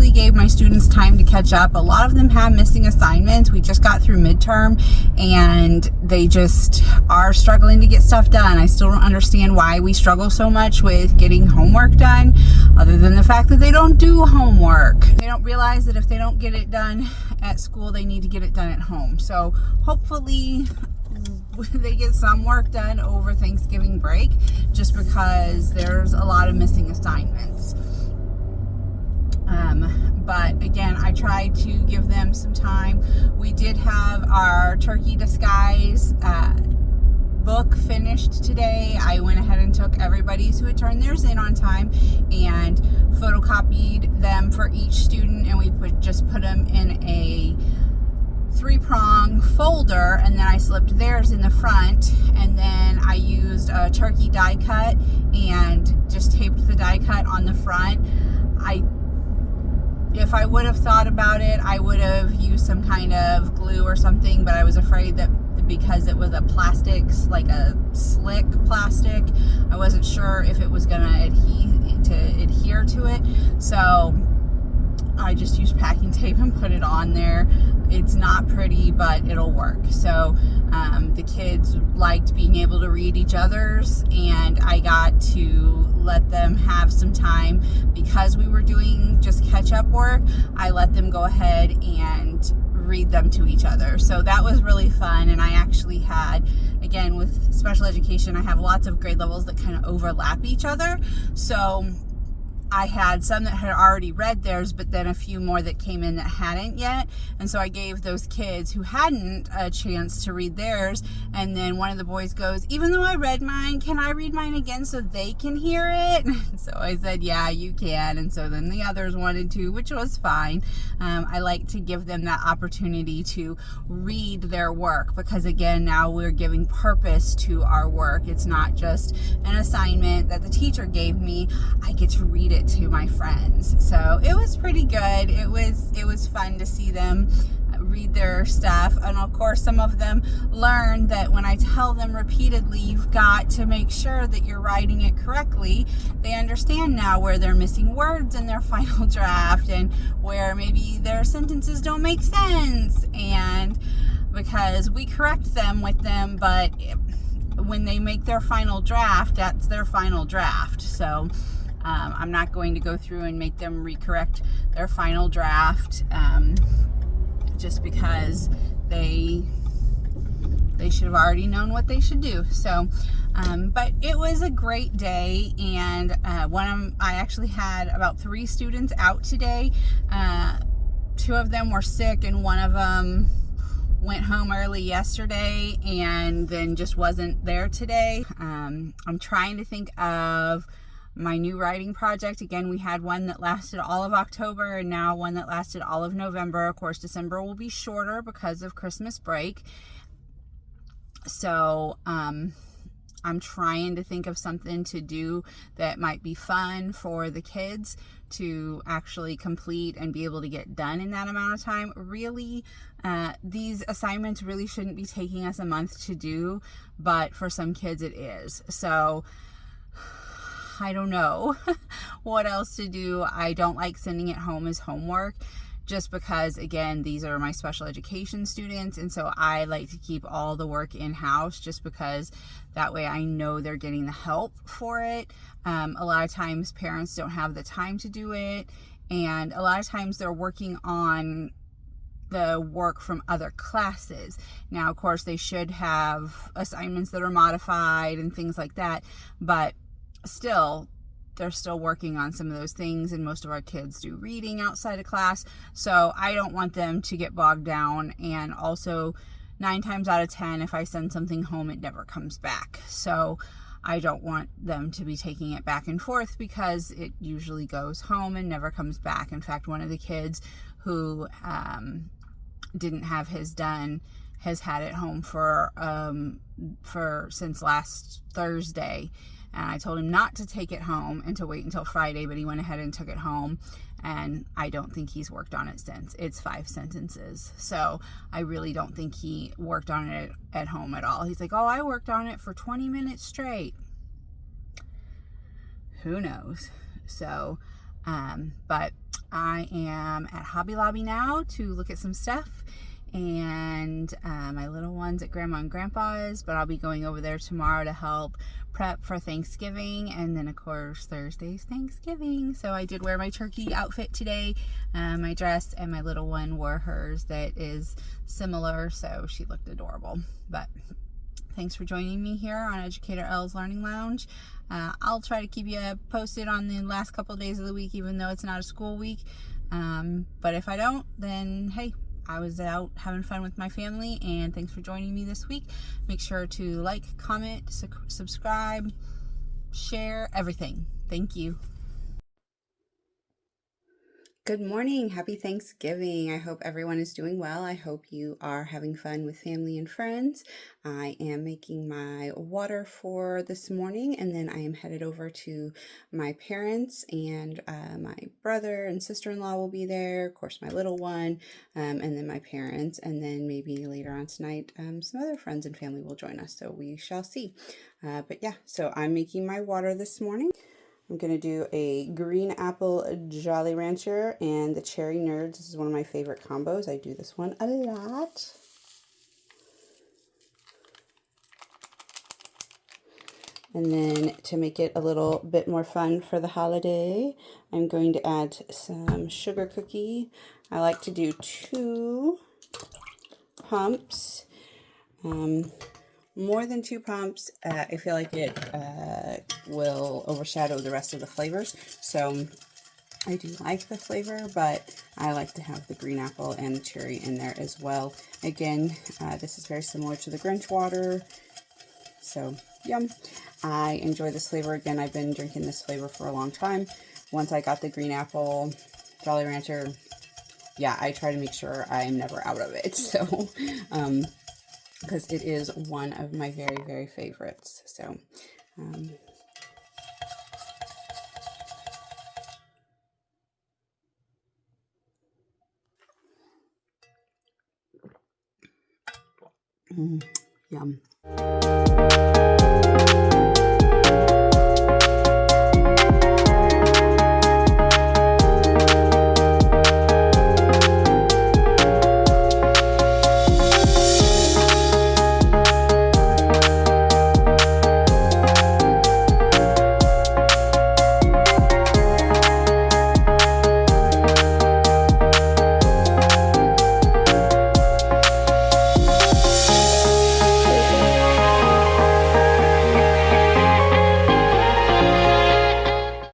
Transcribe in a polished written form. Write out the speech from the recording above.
actually gave my students time to catch up. A lot of them have missing assignments. We just got through midterm and they just are struggling to get stuff done. I still don't understand why we struggle so much with getting homework done, other than the fact that they don't do homework. They don't realize that if they don't get it done at school, they need to get it done at home. So hopefully they get some work done over Thanksgiving break, just because there's a lot of missing assignments. But again, I tried to give them some time. We did have our turkey disguise book finished today. I went ahead and took everybody's who had turned theirs in on time and photocopied them for each student, and we just put them in a 3-prong folder, and then I slipped theirs in the front, and then I used a turkey die cut and just taped the die cut on the front. If I would have thought about it, I would have used some kind of glue or something, but I was afraid that because it was a plastic, like a slick plastic, I wasn't sure if it was going to adhere to it. So I just used packing tape and put it on there. It's not pretty, but it'll work. So the kids liked being able to read each other's, and I got to let them have some time because we were doing just catch-up work. I let them go ahead and read them to each other. So that was really fun. And I actually had, again, with special education, I have lots of grade levels that kind of overlap each other. So I had some that had already read theirs, but then a few more that came in that hadn't yet. And so I gave those kids who hadn't a chance to read theirs. And then one of the boys goes, even though I read mine, can I read mine again so they can hear it? So I said, yeah, you can. And so then the others wanted to, which was fine. I like to give them that opportunity to read their work, because again, now we're giving purpose to our work. It's not just an assignment that the teacher gave me. I get to read it to my friends. So it was pretty good. It was fun to see them read their stuff. And of course, some of them learned that when I tell them repeatedly, you've got to make sure that you're writing it correctly, they understand now where they're missing words in their final draft and where maybe their sentences don't make sense. And because we correct them with them, but when they make their final draft, that's their final draft. So I'm not going to go through and make them recorrect their final draft, just because they should have already known what they should do. So, but it was a great day, and I actually had about 3 students out today. 2 of them were sick, and one of them went home early yesterday and then just wasn't there today. I'm trying to think of my new writing project. Again, we had one that lasted all of October and now one that lasted all of November. Of course, December will be shorter because of Christmas break. So I'm trying to think of something to do that might be fun for the kids to actually complete and be able to get done in that amount of time. Really, these assignments really shouldn't be taking us a month to do, but for some kids it is. So I don't know what else to do. I don't like sending it home as homework, just because, again, these are my special education students, and so I like to keep all the work in-house, just because that way I know they're getting the help for it. A lot of times parents don't have the time to do it, and a lot of times they're working on the work from other classes. Now, of course, they should have assignments that are modified and things like that, but still, they're still working on some of those things, and most of our kids do reading outside of class. So I don't want them to get bogged down, and also 9 times out of 10, if I send something home, it never comes back. So I don't want them to be taking it back and forth, because it usually goes home and never comes back. In fact, one of the kids who didn't have his done has had it home for since last Thursday. And I told him not to take it home and to wait until Friday, but he went ahead and took it home. And I don't think he's worked on it since. It's 5 sentences. So I really don't think he worked on it at home at all. He's like, oh, I worked on it for 20 minutes straight. Who knows? So, but I am at Hobby Lobby now to look at some stuff, and my little one's at Grandma and Grandpa's, but I'll be going over there tomorrow to help prep for Thanksgiving, and then of course Thursday's Thanksgiving. So I did wear my turkey outfit today, my dress, and my little one wore hers that is similar, so she looked adorable. But thanks for joining me here on Educator Elle's Learning Lounge. I'll try to keep you posted on the last couple of days of the week, even though it's not a school week. But if I don't, then hey, I was out having fun with my family, and thanks for joining me this week. Make sure to like, comment, subscribe, share, everything. Thank you. Good morning. Happy Thanksgiving. I hope everyone is doing well. I hope you are having fun with family and friends. I am making my water for this morning, and then I am headed over to my parents, and my brother and sister-in-law will be there, of course my little one, and then my parents, and then maybe later on tonight some other friends and family will join us, so we shall see. But yeah, so I'm making my water this morning. I'm going to do a green apple Jolly Rancher and the Cherry Nerds. This is one of my favorite combos. I do this one a lot. And then to make it a little bit more fun for the holiday, I'm going to add some sugar cookie. I like to do 2 pumps. More than 2 pumps, I feel like it will overshadow the rest of the flavors. So I do like the flavor, but I like to have the green apple and the cherry in there as well. Again, this is very similar to the Grinch water. So, yum. I enjoy this flavor. Again, I've been drinking this flavor for a long time. Once I got the green apple Jolly Rancher, yeah, I try to make sure I'm never out of it. So, because it is one of my very, very favorites. So, yum.